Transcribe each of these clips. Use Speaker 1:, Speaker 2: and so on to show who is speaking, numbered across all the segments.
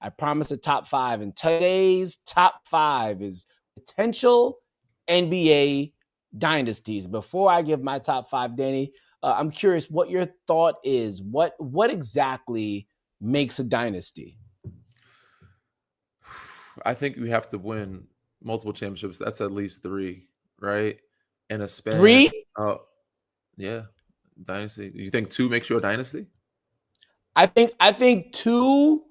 Speaker 1: I promised a top 5, and today's top 5 is potential NBA dynasties. Before I give my top 5, Danny, I'm curious what your thought is. What exactly makes a dynasty?
Speaker 2: I think we have to win multiple championships. That's at least 3, right? In a span.
Speaker 1: 3?
Speaker 2: Oh, yeah. Dynasty. You think 2 makes you a dynasty?
Speaker 1: I think 2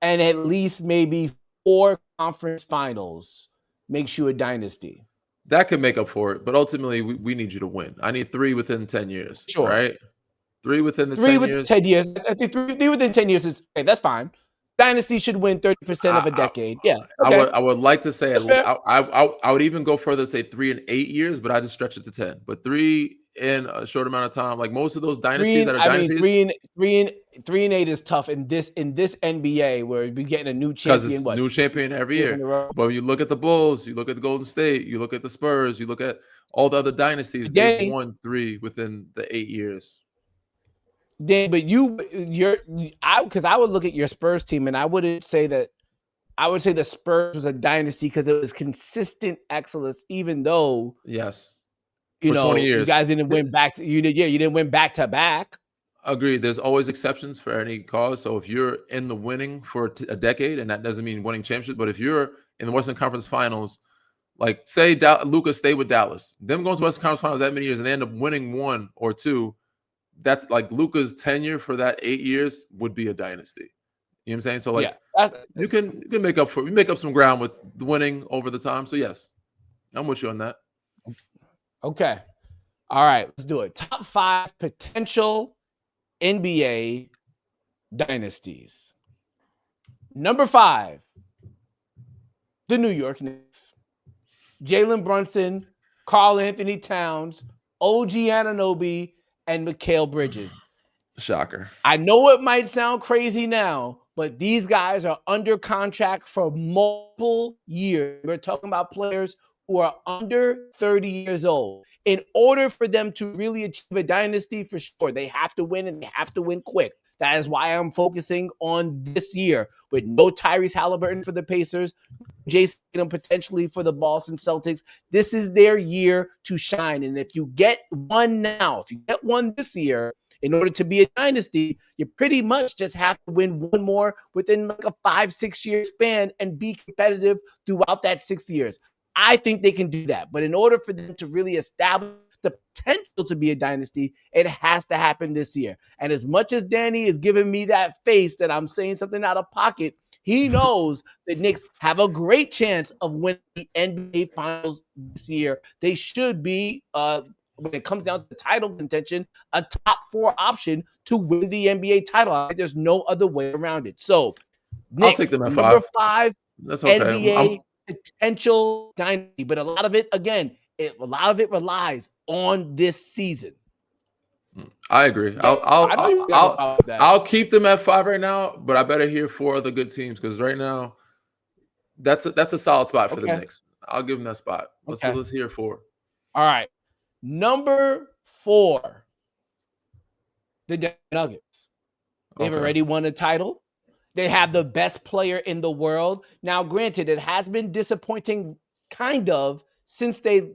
Speaker 1: and at least maybe 4 conference finals makes you a dynasty.
Speaker 2: That could make up for it, but ultimately we need you to win. I need 3 within 10 years,
Speaker 1: Sure.
Speaker 2: right? 3 within the
Speaker 1: 3
Speaker 2: 10
Speaker 1: within
Speaker 2: years.
Speaker 1: 10 years. I think 3 within 10 years is okay. That's fine. Dynasty should win 30% of a
Speaker 2: I,
Speaker 1: decade. Yeah.
Speaker 2: I
Speaker 1: Okay.
Speaker 2: would I would like to say
Speaker 1: That's fair.
Speaker 2: I would even go further, say 3 and 8 years, but I just stretch it to 10. But 3 in a short amount of time, like most of those
Speaker 1: Three
Speaker 2: dynasties
Speaker 1: and
Speaker 2: that are
Speaker 1: I mean
Speaker 2: dynasties,
Speaker 1: 3 and 8 is tough in this NBA where we getting a new
Speaker 2: because
Speaker 1: champion
Speaker 2: it's new champion
Speaker 1: 6
Speaker 2: every
Speaker 1: years in
Speaker 2: year.
Speaker 1: a row.
Speaker 2: But you look at the Bulls, you look at the Golden State, you look at the Spurs, you look at all the other dynasties, they've
Speaker 1: Danny,
Speaker 2: won 3 within the 8 years.
Speaker 1: but because I would look at your Spurs team and I wouldn't say that. I would say the Spurs was a dynasty because it was consistent excellence, even though
Speaker 2: Yes. For 20
Speaker 1: you
Speaker 2: years.
Speaker 1: guys didn't win back. You didn't win back to back.
Speaker 2: Agreed. There's always exceptions for any cause. So if you're in the winning for a decade, and that doesn't mean winning championships, but if you're in the Western Conference Finals, like say Luka stayed with Dallas, them going to Western Conference Finals that many years, and they end up winning 1 or 2, that's like Luka's tenure for that 8 years would be a dynasty. You know what I'm saying? So
Speaker 1: Yeah,
Speaker 2: like you can make up some ground with the winning over the time. So yes, I'm with you on that.
Speaker 1: okay. All right, let's do it. Top 5 potential NBA dynasties. Number 5, the New York Knicks. Jalen Brunson, Karl Anthony Towns, OG Anunoby, and Mikal Bridges.
Speaker 2: Shocker.
Speaker 1: I know it might sound crazy now, but these guys are under contract for multiple years. We're talking about players who are under 30 years old. In order for them to really achieve a dynasty, for sure, they have to win and they have to win quick. That is why I'm focusing on this year with no Tyrese Halliburton for the Pacers, Jason Tatum potentially for the Boston Celtics. This is their year to shine. And if you get one now, if you get one this year, in order to be a dynasty, you pretty much just have to win one more within like a 5-6 year span and be competitive throughout that 6 years. I think they can do that. But in order for them to really establish the potential to be a dynasty, it has to happen this year. And as much as Danny is giving me that face that I'm saying something out of pocket, he knows the Knicks have a great chance of winning the NBA Finals this year. They should be, when it comes down to title contention, a top 4 option to win the NBA title. I think there's no other way around it. So,
Speaker 2: I'll take
Speaker 1: Knicks,
Speaker 2: them at
Speaker 1: number
Speaker 2: 5.
Speaker 1: 5,
Speaker 2: That's okay.
Speaker 1: NBA potential dynasty. But a lot of it, again, relies on this season.
Speaker 2: I agree. I'll keep them at 5 right now, but I better hear 4 other good teams because right now that's a solid spot for the Knicks. I'll give them that spot. Let's hear 4.
Speaker 1: All right, number 4, the Denver Nuggets. They've already won a title. They have the best player in the world. Now, granted, it has been disappointing, kind of, since the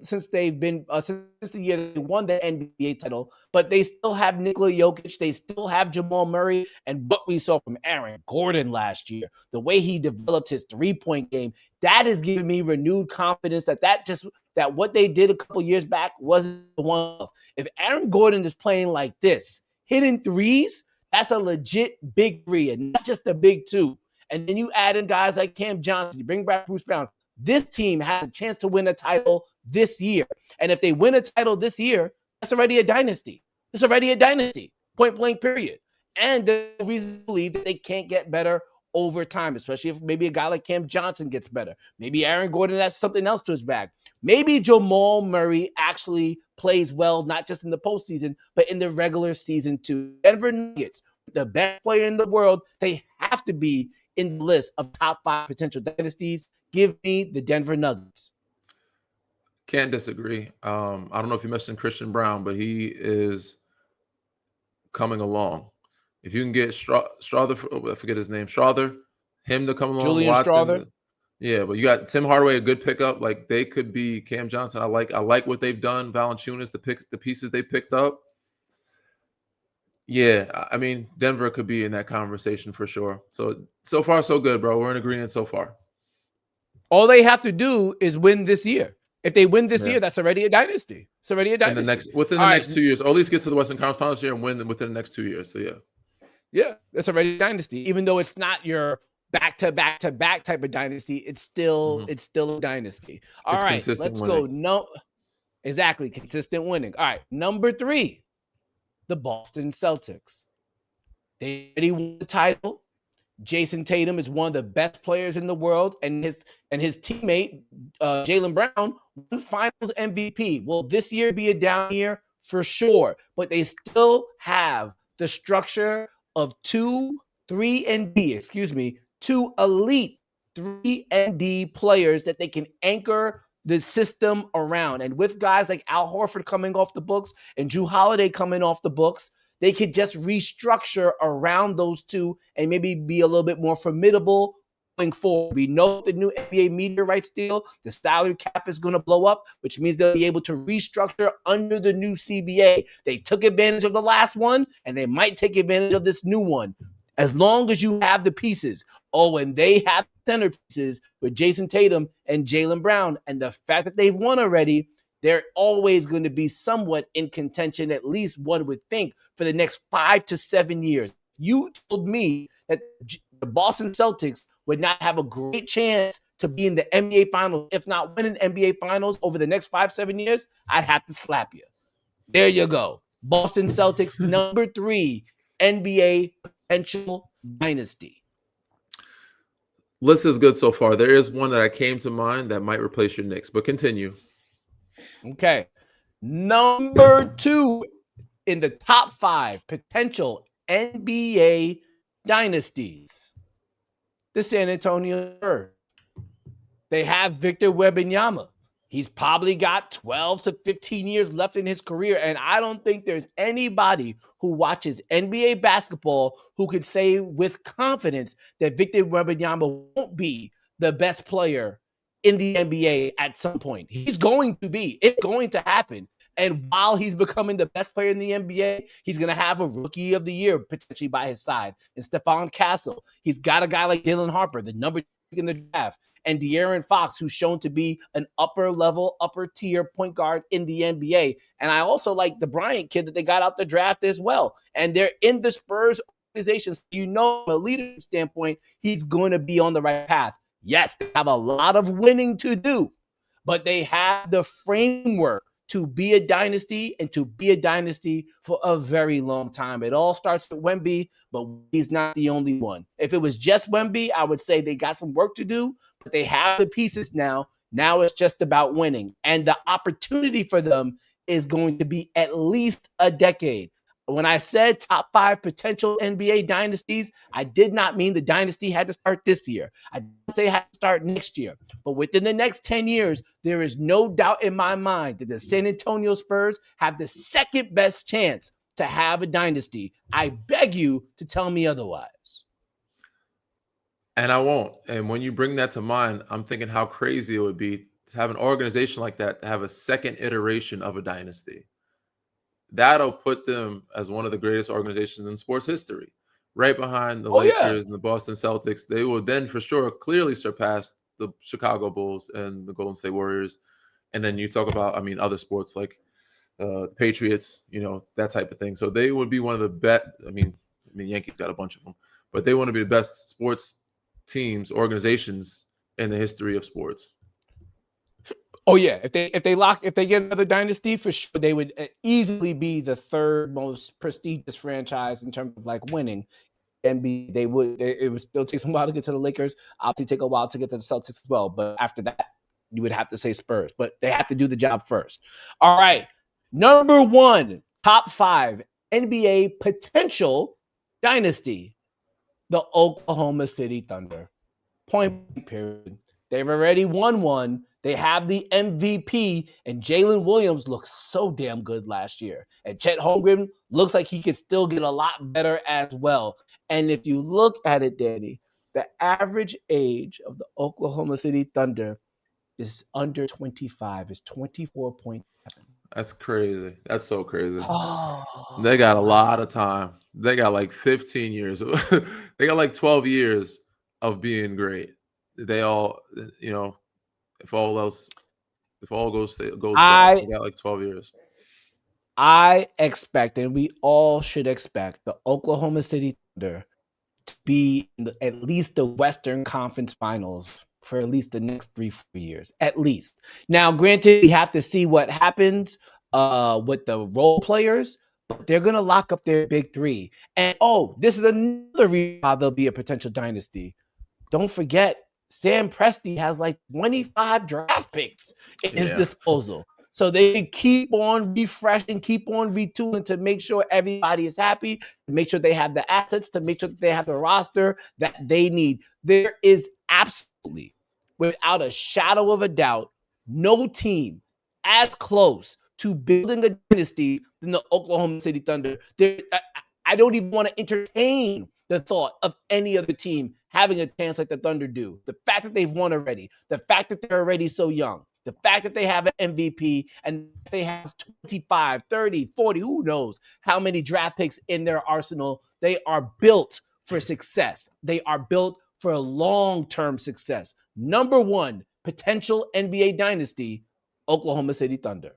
Speaker 1: year they won the NBA title. But they still have Nikola Jokic. They still have Jamal Murray. And what we saw from Aaron Gordon last year, the way he developed his 3-point game, that has given me renewed confidence that what they did a couple years back wasn't the one. If Aaron Gordon is playing like this, hitting threes, that's a legit big 3 and not just a big 2. And then you add in guys like Cam Johnson, you bring back Bruce Brown. This team has a chance to win a title this year. And if they win a title this year, that's already a dynasty. It's already a dynasty, point blank, period. And there's no reason to believe that they can't get better over time, especially if maybe a guy like Cam Johnson gets better. Maybe Aaron Gordon has something else to his bag. Maybe Jamal Murray actually plays well, not just in the postseason, but in the regular season too. Denver Nuggets, the best player in the world, they have to be in the list of top 5 potential dynasties. Give me the Denver Nuggets.
Speaker 2: Can't disagree. I don't know if you mentioned Christian Brown, but he is coming along. If you can get Strother, I forget his name, Strother, him to come along,
Speaker 1: Julian Strother.
Speaker 2: Watson. Yeah, but you got Tim Hardaway, a good pickup. Like they could be Cam Johnson. I like what they've done. Valanciunas, the pieces they picked up. Yeah, I mean Denver could be in that conversation for sure. So far so good, bro. We're in agreement so far.
Speaker 1: All they have to do is win this year. If they win this
Speaker 2: Yeah.
Speaker 1: year, that's already a dynasty. It's already a dynasty.
Speaker 2: Within the next 2 years, or at least get to the Western Conference Finals year and win them within the next 2 years. So yeah.
Speaker 1: Yeah, that's already a dynasty. Even though it's not your back-to-back-to-back type of dynasty, it's still a dynasty. All right, let's go. No, exactly, consistent winning. All right, number 3, the Boston Celtics. They already won the title. Jason Tatum is one of the best players in the world, and his teammate Jaylen Brown won Finals MVP. Will this year be a down year? For sure, but they still have the structure of two elite 3-and-D players that they can anchor the system around. And with guys like Al Horford coming off the books and Jrue Holiday coming off the books, they could just restructure around those two and maybe be a little bit more formidable going forward. We know the new NBA media rights deal, the salary cap is going to blow up, which means they'll be able to restructure under the new CBA. They took advantage of the last one, and they might take advantage of this new one. As long as you have the pieces. Oh, and they have centerpieces with Jason Tatum and Jaylen Brown. And the fact that they've won already, they're always going to be somewhat in contention, at least one would think, for the next 5 to 7 years. You told me that the Boston Celtics would not have a great chance to be in the NBA Finals, if not win an NBA Finals over the next 5-7 years, I'd have to slap you. There you go. Boston Celtics, number 3, NBA potential dynasty.
Speaker 2: List is good so far. There is one that I came to mind that might replace your Knicks, but continue.
Speaker 1: Okay. Number 2 in the top 5 potential NBA dynasties, the San Antonio Spurs. They have Victor Wembanyama. He's probably got 12 to 15 years left in his career, and I don't think there's anybody who watches NBA basketball who could say with confidence that Victor Wembanyama won't be the best player in the NBA at some point. He's going to be. It's going to happen. And while he's becoming the best player in the NBA, he's going to have a rookie of the year potentially by his side. And Stephon Castle. He's got a guy like Dylan Harper, the number 2 in the draft, and De'Aaron Fox, who's shown to be an upper tier point guard in the NBA. And I also like the Bryant kid that they got out the draft as well. And they're in the Spurs organization. So you know, from a leadership standpoint, he's going to be on the right path. Yes, they have a lot of winning to do, but they have the framework to be a dynasty and to be a dynasty for a very long time. It all starts with Wemby, but he's not the only one. If it was just Wemby, I would say they got some work to do, but they have the pieces now. Now it's just about winning. And the opportunity for them is going to be at least a decade. When I said top 5 potential NBA dynasties, I did not mean the dynasty had to start this year. I didn't say it had to start next year. But within the next 10 years, there is no doubt in my mind that the San Antonio Spurs have the second best chance to have a dynasty. I beg you to tell me otherwise.
Speaker 2: And I won't. And when you bring that to mind, I'm thinking how crazy it would be to have an organization like that to have a second iteration of a dynasty. That'll put them as one of the greatest organizations in sports history, right behind the Lakers and the Boston Celtics. They will then for sure clearly surpass the Chicago Bulls and the Golden State Warriors. And then you talk about, I mean, other sports like Patriots, you know, that type of thing. So they would be one of the best. I mean, Yankees got a bunch of them, but they want to be the best sports teams, organizations in the history of sports.
Speaker 1: Oh yeah, if they get another dynasty, for sure they would easily be the 3rd most prestigious franchise in terms of like winning. And it would still take some while to get to the Lakers. Obviously, take a while to get to the Celtics as well. But after that, you would have to say Spurs. But they have to do the job first. All right, number 1, top 5 NBA potential dynasty, the Oklahoma City Thunder. Point period. They've already won one. They have the MVP, and Jalen Williams looked so damn good last year. And Chet Holmgren looks like he could still get a lot better as well. And if you look at it, Danny, The average age of the Oklahoma City Thunder is under 25, is 24.7.
Speaker 2: That's crazy. That's so crazy. They
Speaker 1: Oh
Speaker 2: got a
Speaker 1: my.
Speaker 2: lot of time. They got like 15 years. They got like 12 years of being great. They all, you know, if all else, if all goes well,
Speaker 1: I
Speaker 2: they got like 12 years.
Speaker 1: I expect, and we all should expect, the Oklahoma City Thunder to be in at least the Western Conference Finals for at least the next 3-4 years, at least. Now, granted, we have to see what happens with the role players, but they're gonna lock up their big three. And this is another reason why they'll be a potential dynasty. Don't forget, Sam Presti has like 25 draft picks in his
Speaker 2: Yeah.
Speaker 1: disposal. So they can keep on refreshing, keep on retooling to make sure everybody is happy, to make sure they have the assets, to make sure they have the roster that they need. There is absolutely, without a shadow of a doubt, no team as close to building a dynasty than the Oklahoma City Thunder. I don't even want to entertain the thought of any other team having a chance like the Thunder do. The fact that they've won already, the fact that they're already so young, the fact that they have an MVP and they have 25, 30, 40, who knows how many draft picks in their arsenal. They are built for success. They are built for long-term success. Number one, potential NBA dynasty, Oklahoma City Thunder.